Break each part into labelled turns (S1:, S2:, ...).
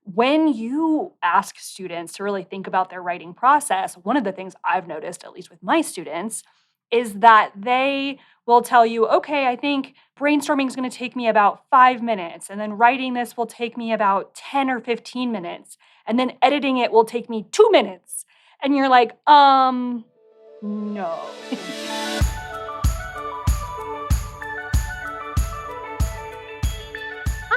S1: When you ask students to really think about their writing process, one of the things I've noticed, at least with my students, is that they will tell you, okay, I think brainstorming is going to take me about 5 minutes, and then writing this will take me about 10 or 15 minutes, and then editing it will take me 2 minutes. And you're like, no.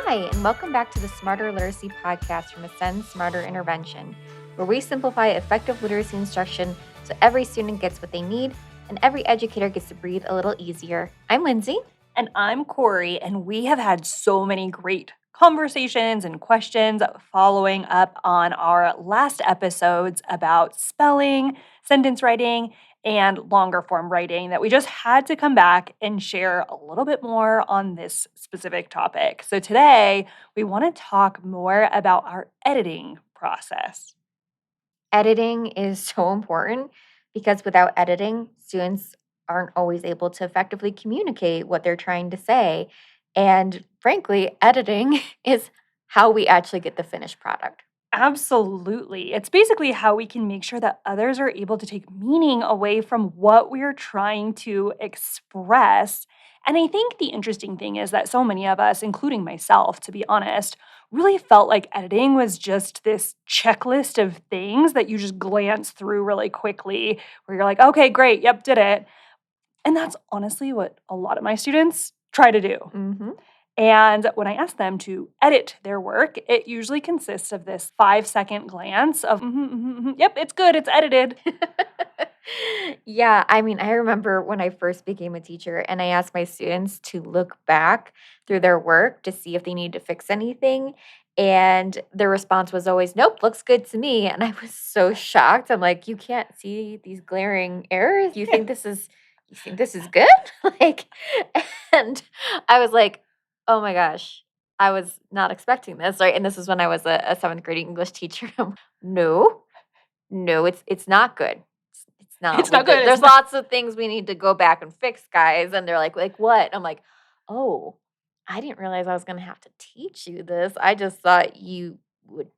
S2: Hi, and welcome back to the Smarter Literacy Podcast from Ascend Smarter Intervention, where we simplify effective literacy instruction so every student gets what they need and every educator gets to breathe a little easier. I'm Lindsay.
S1: And I'm Corey, and we have had so many great conversations and questions following up on our last episodes about spelling, sentence writing, and longer form writing that we just had to come back and share a little bit more on this specific topic. So today, we want to talk more about our editing process.
S2: Editing is so important because without editing, students aren't always able to effectively communicate what they're trying to say. And frankly, editing is how we actually get the finished product.
S1: Absolutely. It's basically how we can make sure that others are able to take meaning away from what we're trying to express. And I think the interesting thing is that so many of us, including myself, to be honest, really felt like editing was just this checklist of things that you just glance through really quickly, where you're like, okay, great, yep, did it. And that's honestly what a lot of my students try to do.
S2: Mm-hmm.
S1: And when I ask them to edit their work, it usually consists of this 5-second glance of, yep, it's good, it's edited.
S2: Yeah, I mean, I remember when I first became a teacher and I asked my students to look back through their work to see if they need to fix anything. And the response was always, nope, looks good to me. And I was so shocked. I'm like, you can't see these glaring errors? You think this is good? Like, and I was like, oh my gosh, I was not expecting this, right? And this is when I was a seventh grade English teacher. No, no, it's not good. It's not.
S1: It's not good.
S2: There's lots of things we need to go back and fix, guys. And they're like what? I'm like, oh, I didn't realize I was gonna have to teach you this. I just thought you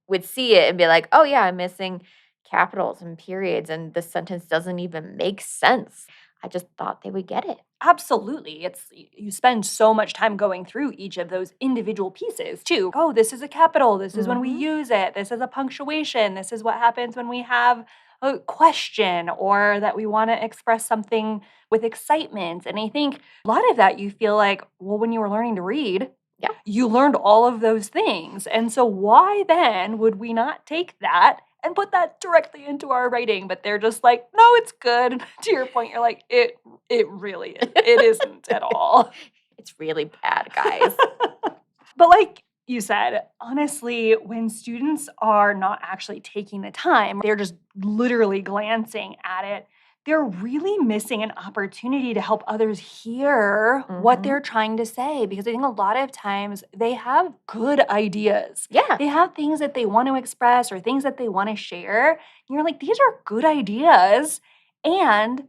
S2: would see it and be like, oh yeah, I'm missing capitals and periods, and the sentence doesn't even make sense. I just thought they would get it.
S1: Absolutely. You spend so much time going through each of those individual pieces too. Oh, this is a capital. This is when we use it. This is a punctuation. This is what happens when we have a question or that we want to express something with excitement. And I think a lot of that you feel like, well, when you were learning to read,
S2: Yeah.
S1: you learned all of those things. And so why then would we not take that and put that directly into our writing? But they're just like, no, it's good. To your point, you're like, it really is. It isn't at all.
S2: It's really bad, guys.
S1: But like you said, honestly, when students are not actually taking the time, they're just literally glancing at it, they're really missing an opportunity to help others hear what they're trying to say. Because I think a lot of times they have good ideas.
S2: Yeah.
S1: They have things that they want to express or things that they want to share. And you're like, these are good ideas. And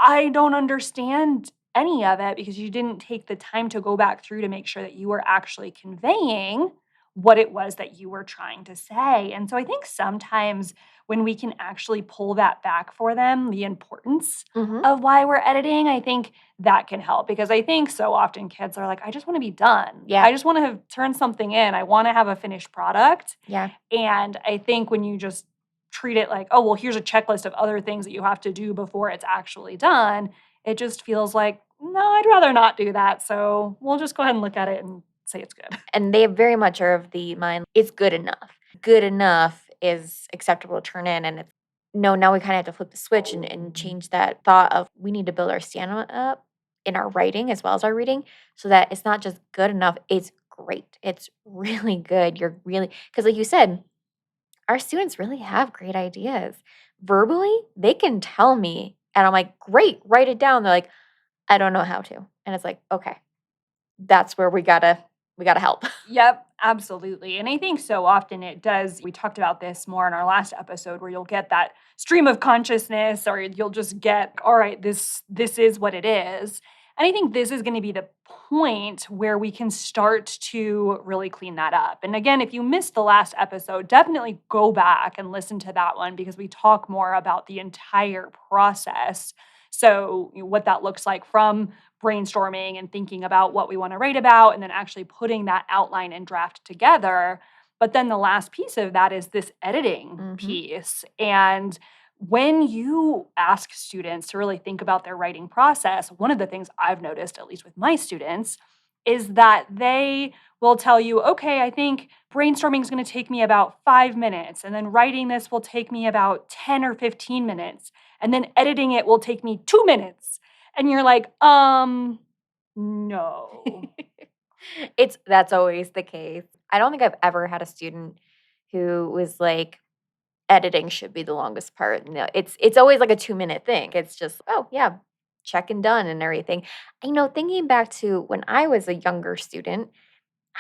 S1: I don't understand any of it because you didn't take the time to go back through to make sure that you were actually conveying what it was that you were trying to say. And so I think sometimes when we can actually pull that back for them, the importance of why we're editing, I think that can help because I think so often kids are like, I just want to be done.
S2: Yeah.
S1: I just want to have turned something in. I want to have a finished product.
S2: Yeah.
S1: And I think when you just treat it like, oh, well, here's a checklist of other things that you have to do before it's actually done, it just feels like, no, I'd rather not do that. So we'll just go ahead and look at it and say it's good.
S2: And they very much are of the mind, it's good enough. Good enough is acceptable to turn in. And it's, no, now we kind of have to flip the switch and change that thought of we need to build our stamina up in our writing as well as our reading so that it's not just good enough, it's great. It's really good. You're really, because like you said, our students really have great ideas. Verbally, they can tell me, and I'm like, great, write it down. They're like, I don't know how to. And it's like, okay, that's where we gotta help.
S1: Yep, absolutely. And I think so often it does. We talked about this more in our last episode where you'll get that stream of consciousness or you'll just get, all right, this is what it is. And I think this is going to be the point where we can start to really clean that up. And again, if you missed the last episode, definitely go back and listen to that one because we talk more about the entire process. So, what that looks like from brainstorming and thinking about what we want to write about, and then actually putting that outline and draft together. But then the last piece of that is this editing
S2: Mhm.
S1: piece. And when you ask students to really think about their writing process, one of the things I've noticed, at least with my students, is that they will tell you, okay, I think brainstorming is going to take me about 5 minutes, and then writing this will take me about 10 or 15 minutes, and then editing it will take me 2 minutes. And you're like, no.
S2: That's always the case. I don't think I've ever had a student who was like, editing should be the longest part. No, it's always like a 2-minute thing. It's just, "Oh, yeah, check and done," and everything. Thinking back to when I was a younger student,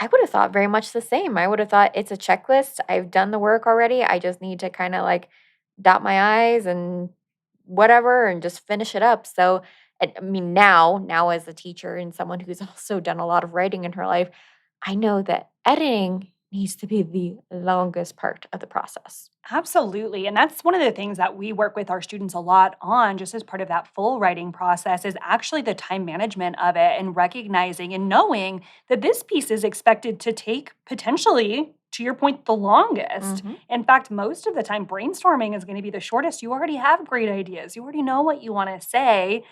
S2: I would have thought very much the same. I would have thought it's a checklist. I've done the work already. I just need to kind of like dot my I's and whatever and just finish it up. So, and I mean, now as a teacher and someone who's also done a lot of writing in her life, I know that editing needs to be the longest part of the process.
S1: Absolutely. And that's one of the things that we work with our students a lot on, just as part of that full writing process, is actually the time management of it and recognizing and knowing that this piece is expected to take potentially, to your point, the longest.
S2: Mhm.
S1: In fact, most of the time, brainstorming is going to be the shortest. You already have great ideas, you already know what you want to say.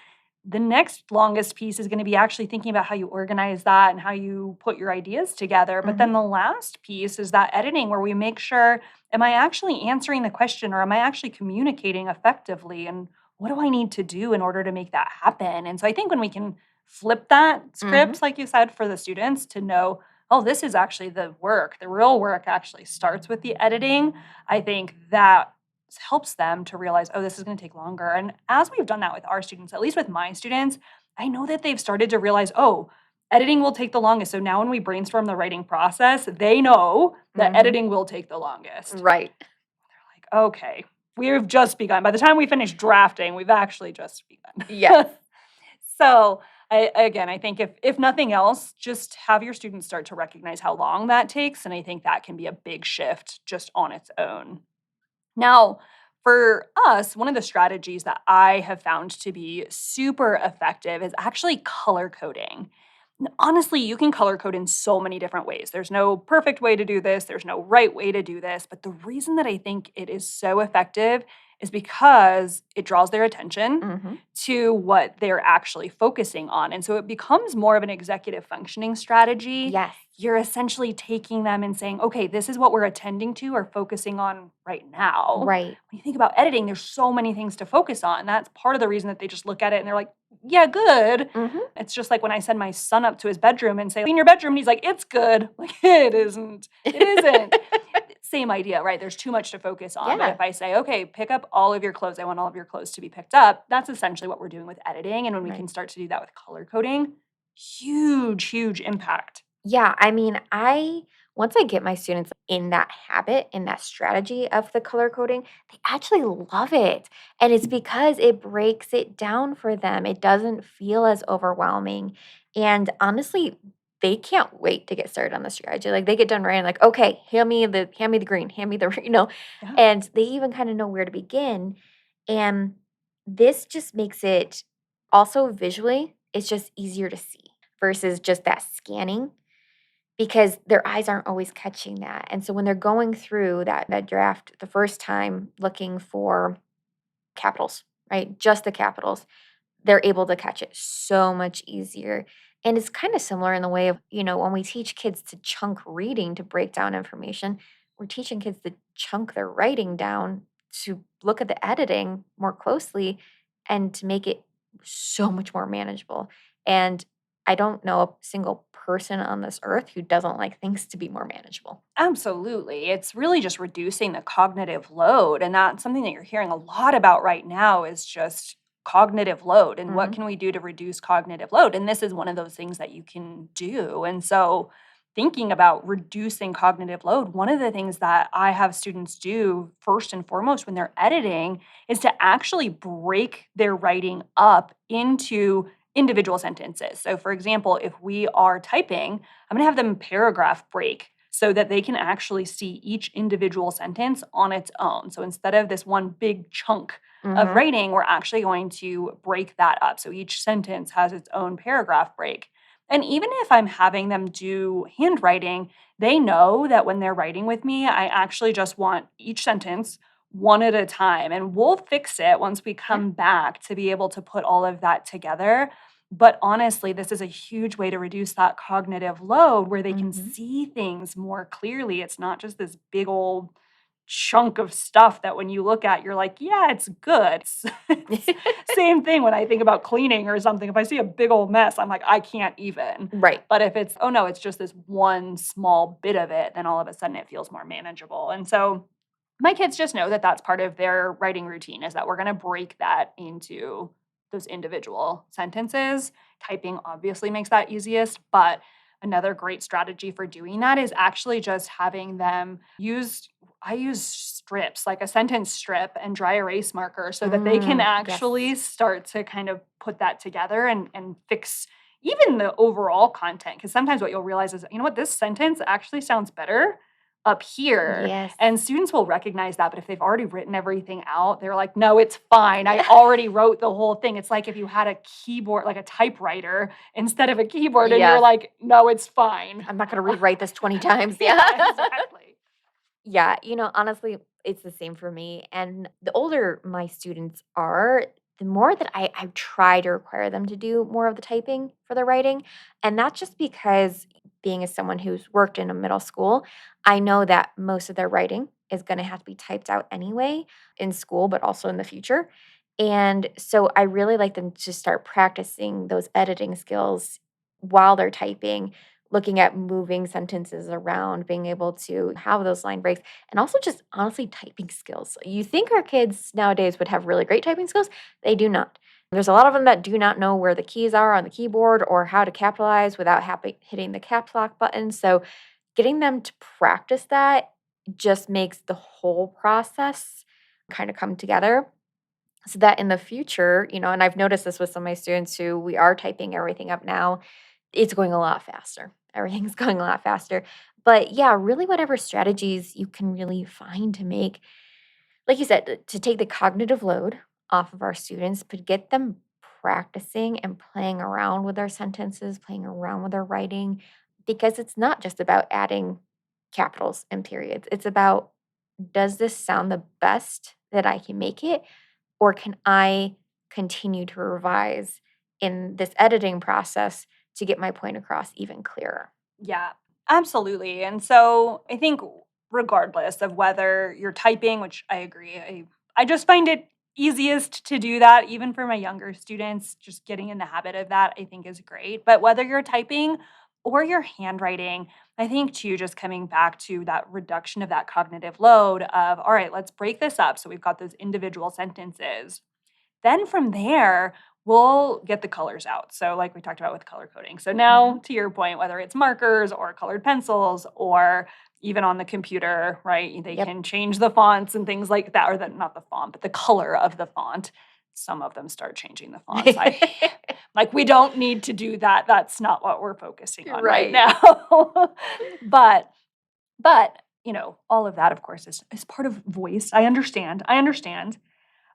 S1: The next longest piece is going to be actually thinking about how you organize that and how you put your ideas together. But
S2: Mhm.
S1: then the last piece is that editing where we make sure, am I actually answering the question or am I actually communicating effectively? And what do I need to do in order to make that happen? And so I think when we can flip that
S2: Mhm.
S1: script, like you said, for the students to know, oh, this is actually the work, the real work actually starts with the editing, I think that helps them to realize, oh, this is going to take longer. And as we've done that with our students, at least with my students, I know that they've started to realize, oh, editing will take the longest. So now when we brainstorm the writing process, they know that
S2: Mhm.
S1: editing will take the longest.
S2: Right.
S1: Like, okay, we've just begun. By the time we finish drafting, we've actually just
S2: Yes.
S1: begun. So again, I think if nothing else, just have your students start to recognize how long that takes. And I think that can be a big shift just on its own. Now, for us, one of the strategies that I have found to be super effective is actually color coding. Honestly, you can color code in so many different ways. There's no perfect way to do this, there's no right way to do this. But the reason that I think it is so effective is because it draws their attention
S2: Mhm.
S1: to what they're actually focusing on. And so it becomes more of an executive functioning strategy.
S2: Yes.
S1: You're essentially taking them and saying, okay, this is what we're attending to or focusing on right now.
S2: Right.
S1: When you think about editing, there's so many things to focus on. That's part of the reason that they just look at it and they're like, yeah, good.
S2: Mhm.
S1: It's just like when I send my son up to his bedroom and say, clean your bedroom. And he's like, it's good. Like, it isn't. It isn't. Same idea, right? There's too much to focus on. But
S2: Yeah.
S1: if I say, okay, pick up all of your clothes, I want all of your clothes to be picked up, that's essentially what we're doing with editing. And when we
S2: Right.
S1: can start to do that with color coding, huge, huge impact.
S2: Yeah, I mean, I once I get my students in that habit, in that strategy of the color coding, they actually love it. And it's because it breaks it down for them. It doesn't feel as overwhelming. And honestly, they can't wait to get started on the strategy. Like they get done writing, like, okay, hand me the green, hand me the,
S1: Yeah.
S2: and they even kind of know where to begin. And this just makes it also visually, it's just easier to see versus just that scanning because their eyes aren't always catching that. And so when they're going through that draft the first time looking for capitals, right? Just the capitals, they're able to catch it so much easier. And it's kind of similar in the way of, when we teach kids to chunk reading to break down information, we're teaching kids to chunk their writing down to look at the editing more closely and to make it so much more manageable. And I don't know a single person on this earth who doesn't like things to be more manageable.
S1: Absolutely. It's really just reducing the cognitive load. And that's something that you're hearing a lot about right now is just cognitive load and what
S2: Hmm.
S1: can we do to reduce cognitive load? And this is one of those things that you can do. And so thinking about reducing cognitive load, one of the things that I have students do first and foremost when they're editing is to actually break their writing up into individual sentences. So, for example, if we are typing, I'm going to have them paragraph break so that they can actually see each individual sentence on its own. So, instead of this one big chunk of
S2: Mhm.
S1: writing, we're actually going to break that up. So, each sentence has its own paragraph break. And even if I'm having them do handwriting, they know that when they're writing with me, I actually just want each sentence one at a time. And we'll fix it once we
S2: Yeah.
S1: come back to be able to put all of that together. But honestly, this is a huge way to reduce that cognitive load where they can
S2: Mhm.
S1: see things more clearly. It's not just this big old chunk of stuff that when you look at, you're like, yeah, it's good. It's same thing when I think about cleaning or something. If I see a big old mess, I'm like, I can't even.
S2: Right.
S1: But if it's, oh no, it's just this one small bit of it, then all of a sudden it feels more manageable. And so my kids just know that that's part of their writing routine is that we're going to break that into those individual sentences. Typing obviously makes that easiest, but another great strategy for doing that is actually just having them use I use strips, like a sentence strip and dry erase marker so that they can
S2: Yes.
S1: actually start to kind of put that together and fix even the overall content. Because sometimes what you'll realize is, you know what, this sentence actually sounds better up here.
S2: Yes.
S1: And students will recognize that. But if they've already written everything out, they're like, no, it's fine. I
S2: Yeah.
S1: already wrote the whole thing. It's like if you had a keyboard, like a typewriter instead of a keyboard, and you're
S2: Yes.
S1: like, no, it's fine.
S2: I'm not gonna rewrite this 20 times.
S1: Yeah,
S2: Yeah.
S1: exactly.
S2: Yeah, honestly, it's the same for me. And the older my students are, the more that I try to require them to do more of the typing for their writing. And that's just because being as someone who's worked in a middle school, I know that most of their writing is going to have to be typed out anyway in school, but also in the future. And so I really like them to start practicing those editing skills while they're typing, looking at moving sentences around, being able to have those line breaks, and also just honestly typing skills. You think our kids nowadays would have really great typing skills? They do not. There's a lot of them that do not know where the keys are on the keyboard or how to capitalize without hitting the caps lock button. So, getting them to practice that just makes the whole process kind of come together so that in the future, and I've noticed this with some of my students who we are typing everything up now, it's going a lot faster. Everything's going a lot faster. But yeah, really whatever strategies you can really find to make, like you said, to take the cognitive load off of our students, but get them practicing and playing around with their sentences, playing around with their writing, because it's not just about adding capitals and periods. It's about, does this sound the best that I can make it? Or can I continue to revise in this editing process to get my point across even clearer?
S1: Yeah, absolutely. And so I think regardless of whether you're typing, which I agree, I just find it easiest to do that even for my younger students, just getting in the habit of that I think is great. But whether you're typing or you're handwriting, I think too just coming back to that reduction of that cognitive load of all right, let's break this up so we've got those individual sentences. Then from there, we'll get the colors out. So, like we talked about with color coding. So, now
S2: Mhm.
S1: to your point, whether it's markers or colored pencils or even on the computer, right? They
S2: Yep.
S1: can change the fonts and things like that, or the, not the font, but the color of the font. Some of them start changing the fonts. I like we don't need to do that. That's not what we're focusing on right
S2: Right.
S1: now. but all of that, of course, is part of voice. I understand. I understand.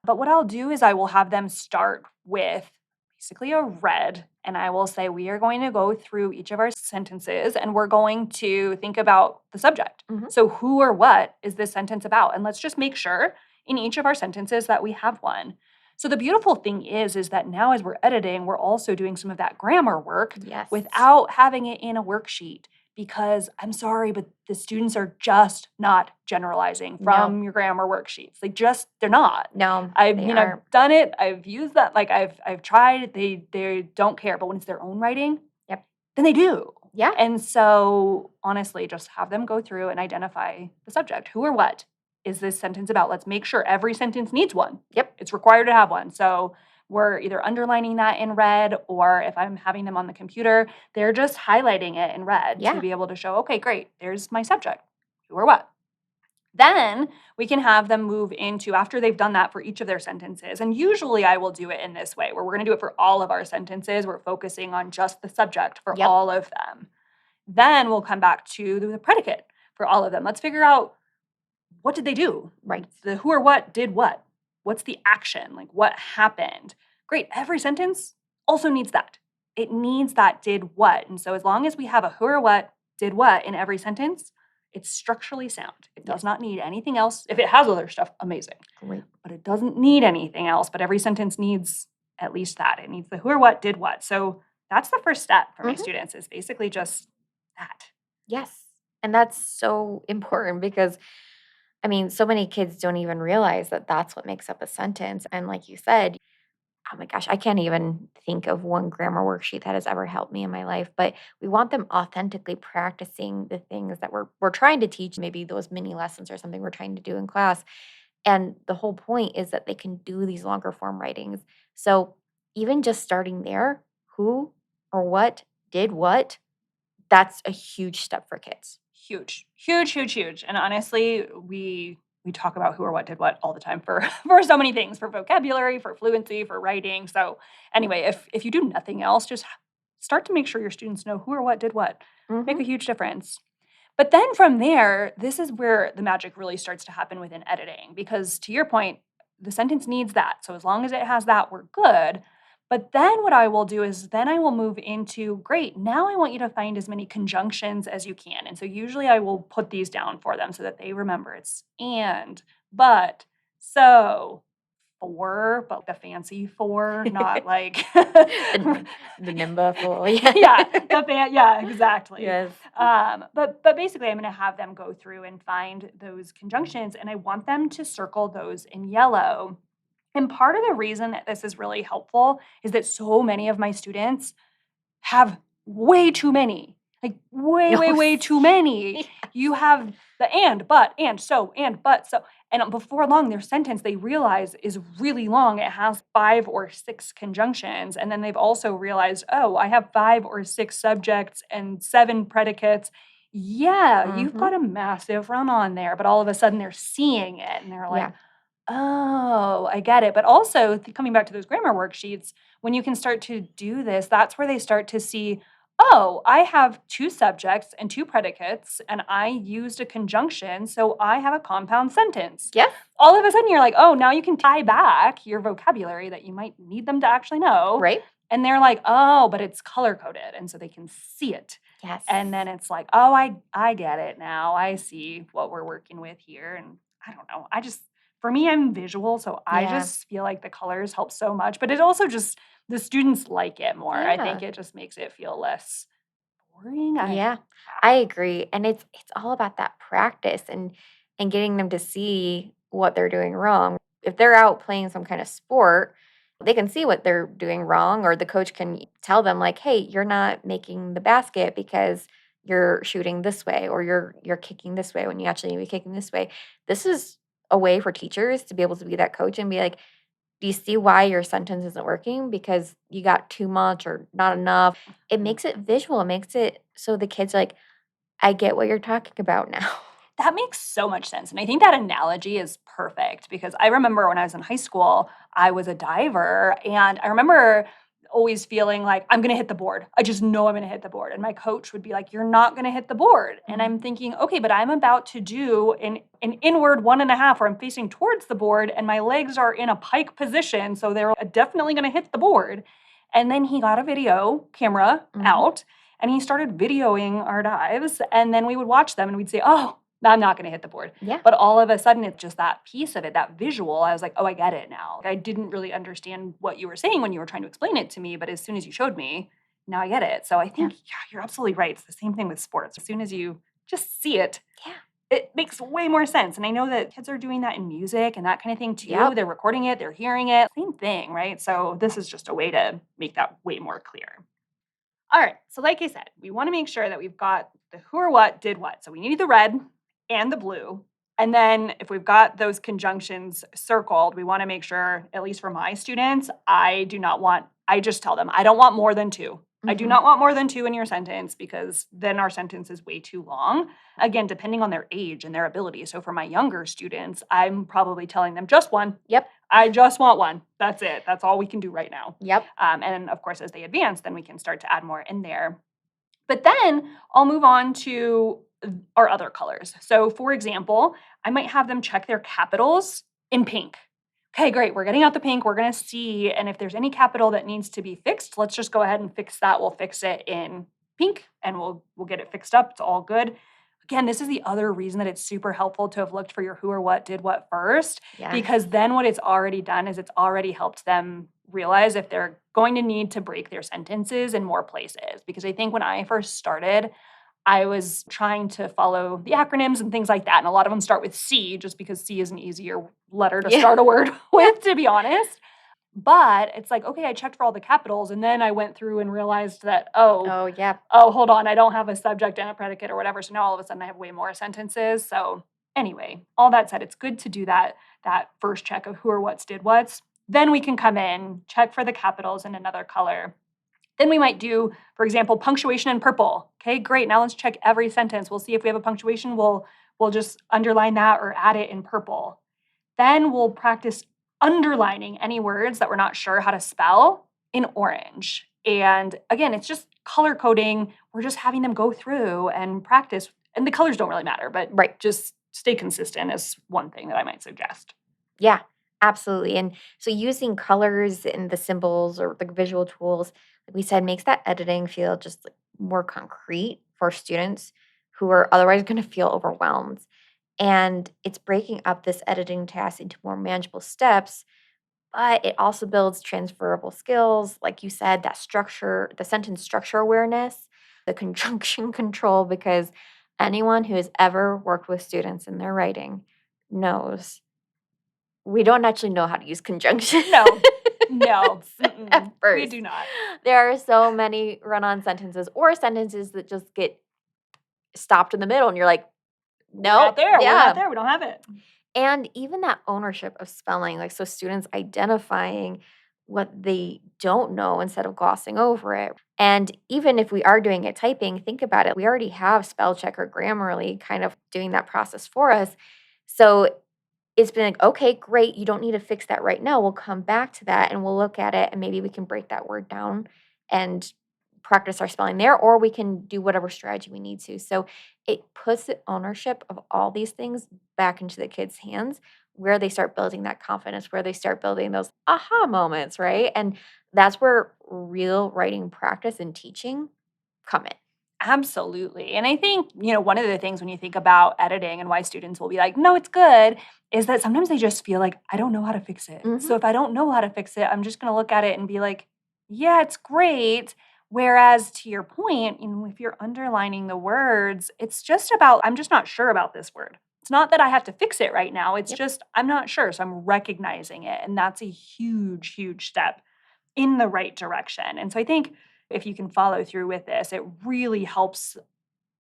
S1: But what I'll do is I will have them start with basically a red, and I will say, we are going to go through each of our sentences and we're going to think about the subject.
S2: Mhm.
S1: So, who or what is this sentence about? And let's just make sure in each of our sentences that we have one. So, the beautiful thing is that now as we're editing, we're also doing some of that grammar work
S2: Yes.
S1: without having it in a worksheet because I'm sorry, but the students are just not generalizing
S2: No.
S1: from your grammar worksheets. They're not.
S2: No, they
S1: I've
S2: aren't.
S1: done it. I've used that. Like I've tried. They don't care. But when it's their own writing,
S2: Yep.
S1: then they do.
S2: Yeah.
S1: And so honestly, just have them go through and identify the subject. Who or what is this sentence about? Let's make sure every sentence needs one.
S2: Yep.
S1: It's required to have one. So we're either underlining that in red, or if I'm having them on the computer, they're just highlighting it in red to
S2: Yeah.
S1: be able to show, okay, great, there's my subject. Who or what? Then we can have them move into, after they've done that for each of their sentences. And usually I will do it in this way, where we're going to do it for all of our sentences. We're focusing on just the subject for
S2: Yep.
S1: all of them. Then we'll come back to the predicate for all of them. Let's figure out, what did they do?
S2: Right.
S1: The who or what did what? What's the action? Like, what happened? Great. Every sentence also needs that. It needs that did what. And so as long as we have a who or what did what in every sentence, it's structurally sound. It does
S2: Yes.
S1: not need anything else. If it has other stuff, amazing.
S2: Great.
S1: But it doesn't need anything else. But every sentence needs at least that. It needs the who or what did what. So that's the first step for my
S2: Mhm.
S1: students, is basically just that.
S2: Yes. And that's so important because, I mean, so many kids don't even realize that that's what makes up a sentence. And like you said, oh my gosh, I can't even think of one grammar worksheet that has ever helped me in my life, but we want them authentically practicing the things that we're trying to teach, maybe those mini lessons or something we're trying to do in class. And the whole point is that they can do these longer form writings. So even just starting there, who or what did what, that's a huge step for kids.
S1: Huge, huge, huge, huge. And honestly, we talk about who or what did what all the time for for so many things, for vocabulary, for fluency, for writing. So anyway, if you do nothing else, just start to make sure your students know who or what did what. Make
S2: Hmm.
S1: a huge difference. But then from there, this is where the magic really starts to happen within editing, because to your point, the sentence needs that. So as long as it has that, we're good. But then what I will do is then I will move into, great, now I want you to find as many conjunctions as you can. And so usually I will put these down for them so that they remember it's and, but, so, for, but the fancy for, not like
S2: the, the Nimba fool. Yeah.
S1: yeah, yeah, exactly.
S2: Yes.
S1: But basically, I'm going to have them go through and find those conjunctions, and I want them to circle those in yellow. And part of the reason that this is really helpful is that so many of my students have way too many, like way, way,
S2: Oh,
S1: way too many. You have the and, but, and, so, and, but, so. And before long, their sentence they realize is really long. It has 5 or 6 conjunctions. And then they've also realized, oh, I have 5 or 6 subjects and 7 predicates. Yeah, you've
S2: hmm
S1: got a massive run on there. But all of a sudden they're seeing it and they're like,
S2: Yeah.
S1: oh, I get it. But also, coming back to those grammar worksheets, when you can start to do this, that's where they start to see, oh, I have 2 subjects and 2 predicates, and I used a conjunction, so I have a compound sentence.
S2: Yes.
S1: All of a sudden, you're like, oh, now you can tie back your vocabulary that you might need them to actually know.
S2: Right.
S1: And they're like, oh, but it's color coded. And so they can see it.
S2: Yes.
S1: And then it's like, oh, I get it now. I see what we're working with here. And I don't know. For me, I'm visual, so I
S2: Yeah.
S1: just feel like the colors help so much. But it also just, the students like it more. I think
S2: Yeah.
S1: it just makes it feel less boring.
S2: Yeah, I agree. And it's all about that practice and getting them to see what they're doing wrong. If they're out playing some kind of sport, they can see what they're doing wrong, or the coach can tell them like, "Hey, you're not making the basket because you're shooting this way, or you're kicking this way when you actually need to be kicking this way." This is a way for teachers to be able to be that coach and be like, do you see why your sentence isn't working? Because you got too much or not enough. It
S1: Mhm.
S2: makes it visual. It makes it so the kids are like, I get what you're talking about now.
S1: That makes so much sense. And I think that analogy is perfect, because I remember when I was in high school, I was a diver, and I remember always feeling like, I'm going to hit the board. I just know I'm going to hit the board. And my coach would be like, you're not going to hit the board. And
S2: Mhm.
S1: I'm thinking, okay, but I'm about to do an inward 1.5 where I'm facing towards the board and my legs are in a pike position. So they're definitely going to hit the board. And then he got a video camera
S2: Mhm.
S1: out and he started videoing our dives. And then we would watch them and we'd say, oh, I'm not gonna hit the board.
S2: Yeah.
S1: But all of a sudden, it's just that piece of it, that visual. I was like, oh, I get it now. I didn't really understand what you were saying when you were trying to explain it to me, but as soon as you showed me, now I get it. So I
S2: Yeah.
S1: think, yeah, you're absolutely right. It's the same thing with sports. As soon as you just see it,
S2: Yeah.
S1: it makes way more sense. And I know that kids are doing that in music and that kind of thing too.
S2: Yep.
S1: They're recording it, they're hearing it, same thing, right? So this is just a way to make that way more clear. All right. So, like I said, we want to make sure that we've got the who or what did what. So, we need the red and the blue. And then, if we've got those conjunctions circled, we want to make sure, at least for my students, I just tell them, I don't want more than 2. I do
S2: Mhm.
S1: not want more than 2 in your sentence because then our sentence is way too long. Again, depending on their age and their ability. So for my younger students, I'm probably telling them just 1.
S2: Yep.
S1: I just want 1. That's it. That's all we can do right now.
S2: Yep.
S1: And of course, as they advance, then we can start to add more in there. But then I'll move on to our other colors. So, for example, I might have them check their capitals in pink. Okay, great. We're getting out the pink. We're going to see. And if there's any capital that needs to be fixed, let's just go ahead and fix that. We'll fix it in pink and we'll get it fixed up. It's all good. Again, this is the other reason that it's super helpful to have looked for your who or what did what first,
S2: Yes.
S1: because then what it's already done is it's already helped them realize if they're going to need to break their sentences in more places. Because I think when I first started, I was trying to follow the acronyms and things like that. And a lot of them start with C just because C is an easier letter to
S2: Yeah.
S1: start a word
S2: Yeah.
S1: with, to be honest. But it's like, okay, I checked for all the capitals and then I went through and realized that,
S2: Oh, yeah.
S1: hold on, I don't have a subject and a predicate or whatever. So now all of a sudden I have way more sentences. So anyway, all that said, it's good to do that first check of who or what's did what's. Then we can come in, check for the capitals in another color. Then we might do, for example, punctuation in purple. Okay, great. Now let's check every sentence. We'll see if we have a punctuation. We'll just underline that or add it in purple. Then we'll practice underlining any words that we're not sure how to spell in orange. And again, it's just color coding. We're just having them go through and practice. And the colors don't really matter, but
S2: Right.
S1: just stay consistent is one thing that I might suggest.
S2: Yeah, absolutely. And so using colors and the symbols or the visual tools, like we said, makes that editing feel just like more concrete for students who are otherwise going to feel overwhelmed. And it's breaking up this editing task into more manageable steps, but it also builds transferable skills. Like you said, that structure, the sentence structure awareness, the conjunction control, because anyone who has ever worked with students in their writing knows we don't actually know how to use conjunction
S1: No, no,
S2: at
S1: we
S2: first.
S1: do not.
S2: There are so many run-on sentences or sentences that just get stopped in the middle, and you're like,
S1: We're not
S2: "Nope."
S1: there. We're not
S2: Yeah.
S1: there. We don't have it.
S2: And even that ownership of spelling, like, so students identifying what they don't know instead of glossing over it. And even if we are doing it typing, think about it. We already have spell check or Grammarly kind of doing that process for us. So it's been like, "Okay, great, you don't need to fix that right now, we'll come back to that, and we'll look at it, and maybe we can break that word down and practice our spelling there, or we can do whatever strategy we need to." So, it puts the ownership of all these things back into the kids' hands, where they start building that confidence, where they start building those aha moments, right? And that's where real writing practice and teaching come in.
S1: Absolutely. And I think, one of the things when you think about editing and why students will be like, no, it's good, is that sometimes they just feel like, I don't know how to fix it. So
S2: Mhm.
S1: if I don't know how to fix it, I'm just going to look at it and be like, yeah, it's great. Whereas to your point, if you're underlining the words, it's just about, I'm just not sure about this word. It's not that I have to fix it right now. It's
S2: Yep.
S1: just, I'm not sure. So I'm recognizing it. And that's a huge, huge step in the right direction. And so I think if you can follow through with this, it really helps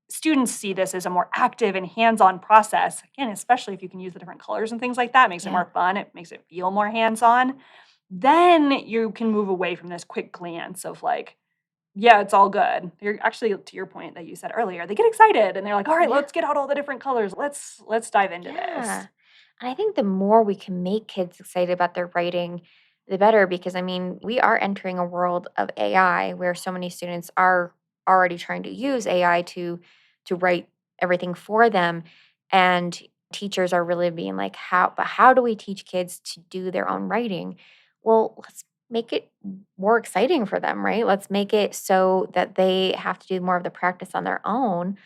S1: students see this as a more active and hands-on process. Again, especially if you can use the different colors and things like that, it makes it
S2: Yeah.
S1: more fun. It makes it feel more hands-on. Then you can move away from this quick glance of like, yeah, it's all good. You're actually to your point that you said earlier, they get excited and they're like, all right,
S2: Yeah.
S1: let's get out all the different colors. Let's dive into
S2: Yeah.
S1: this.
S2: And I think the more we can make kids excited about their writing, the better, because I mean, we are entering a world of AI where so many students are already trying to use AI to write everything for them. And teachers are really being like, how do we teach kids to do their own writing? Well, let's make it more exciting for them, right? Let's make it so that they have to do more of the practice on their own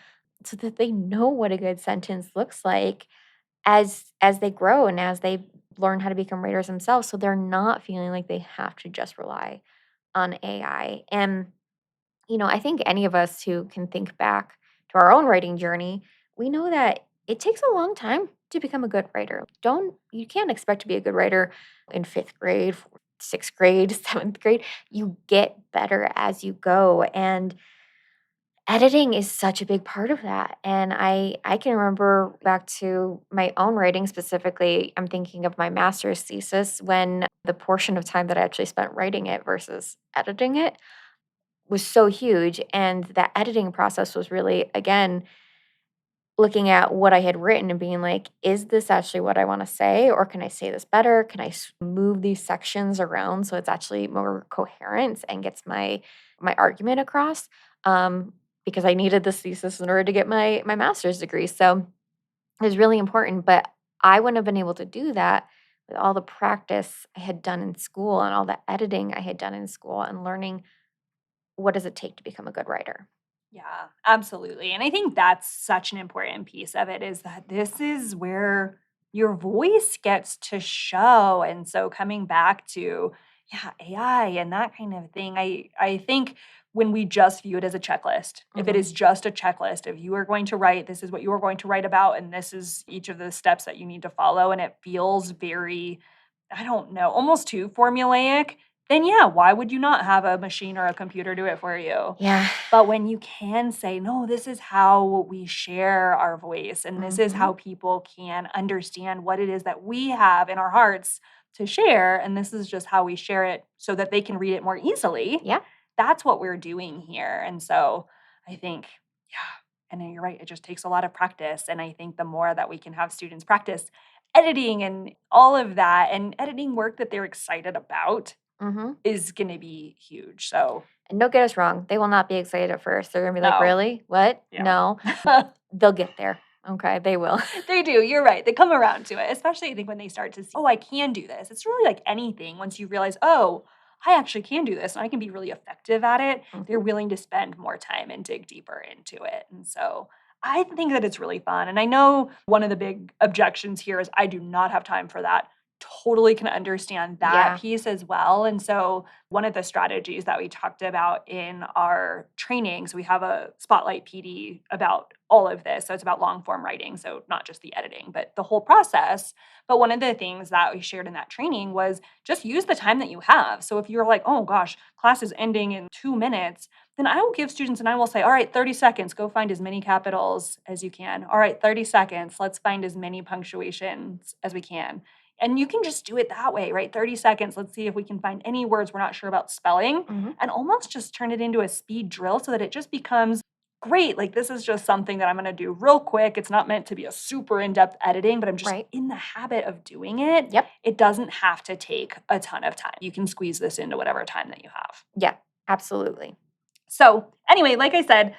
S2: so that they know what a good sentence looks like as they grow and as they learn how to become writers themselves, so they're not feeling like they have to just rely on AI. And I think any of us who can think back to our own writing journey, we know that it takes a long time to become a good writer. Don't You can't expect to be a good writer in 5th grade, 6th grade, 7th grade. You get better as you go, and editing is such a big part of that, and I can remember back to my own writing specifically, I'm thinking of my master's thesis when the portion of time that I actually spent writing it versus editing it was so huge. And that editing process was really, again, looking at what I had written and being like, is this actually what I want to say? Or can I say this better? Can I move these sections around so it's actually more coherent and gets my argument across? Because I needed this thesis in order to get my master's degree. So it was really important. But I wouldn't have been able to do that with all the practice I had done in school and all the editing I had done in school and learning what does it take to become a good writer.
S1: Yeah, absolutely. And I think that's such an important piece of it is that this is where your voice gets to show. And so coming back to yeah, AI and that kind of thing, I think when we just view it as a checklist, if it
S2: Hmm.
S1: is just a checklist, if you are going to write, this is what you are going to write about, and this is each of the steps that you need to follow, and it feels very, I don't know, almost too formulaic, then yeah, why would you not have a machine or a computer do it for you?
S2: Yeah.
S1: But when you can say, "No, this is how we share our voice, and this is
S2: Hmm.
S1: how people can understand what it is that we have in our hearts to share, and this is just how we share it so that they can read it more easily,"
S2: Yeah.
S1: that's what we're doing here, and so I think yeah, and then you're right, it just takes a lot of practice, and I think the more that we can have students practice editing and all of that, and editing work that they're excited about
S2: Hmm.
S1: is gonna be huge, so
S2: And don't get us wrong, they will not be excited at first. They're gonna be like,
S1: no.
S2: "Really? What?
S1: Yeah.
S2: No." They'll get there. Okay, they will.
S1: They do, you're right, they come around to it, especially I think when they start to see, "Oh, I can do this." It's really like anything once you realize, "Oh, I actually can do this and I can be really effective at it," they're
S2: Mhm.
S1: willing to spend more time and dig deeper into it, and so I think that it's really fun, and I know one of the big objections here is I do not have time for that. Totally can understand that
S2: Yeah.
S1: piece as well, and so one of the strategies that we talked about in our trainings, we have a Spotlight PD about all of this. So it's about long form writing. So not just the editing, but the whole process. But one of the things that we shared in that training was just use the time that you have. So if you're like, oh gosh, class is ending in 2 minutes, then I will give students and I will say, all right, 30 seconds, go find as many capitals as you can. All right, 30 seconds, let's find as many punctuations as we can. And you can just do it that way, right? 30 seconds. Let's see if we can find any words we're not sure about spelling
S2: Mhm.
S1: and almost just turn it into a speed drill so that it just becomes great. Like, this is just something that I'm going to do real quick. It's not meant to be a super in depth editing, but I'm just
S2: Right.
S1: in the habit of doing it.
S2: Yep.
S1: It doesn't have to take a ton of time. You can squeeze this into whatever time that you have.
S2: Yeah. Absolutely.
S1: So, anyway, like I said,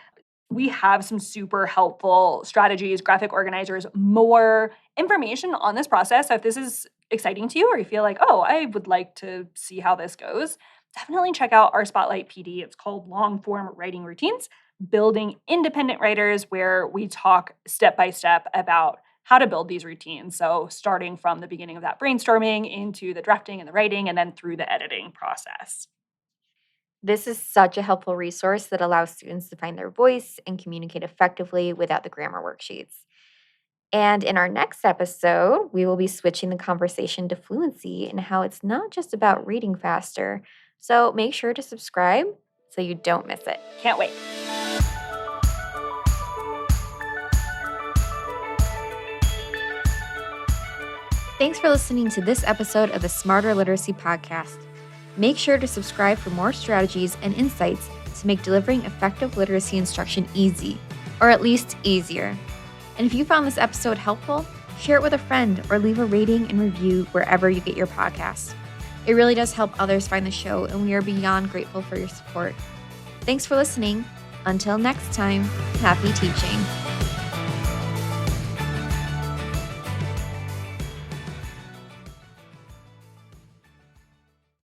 S1: we have some super helpful strategies, graphic organizers, more information on this process. So if this is exciting to you or you feel like, oh, I would like to see how this goes, definitely check out our Spotlight PD. It's called Long Form Writing Routines, Building Independent Writers, where we talk step by step about how to build these routines. So starting from the beginning of that brainstorming into the drafting and the writing, and then through the editing process.
S2: This is such a helpful resource that allows students to find their voice and communicate effectively without the grammar worksheets. And in our next episode, we will be switching the conversation to fluency and how it's not just about reading faster. So make sure to subscribe so you don't miss it.
S1: Can't wait.
S2: Thanks for listening to this episode of the Smarter Literacy Podcast. Make sure to subscribe for more strategies and insights to make delivering effective literacy instruction easy, or at least easier. And if you found this episode helpful, share it with a friend or leave a rating and review wherever you get your podcasts. It really does help others find the show, and we are beyond grateful for your support. Thanks for listening. Until next time, happy teaching.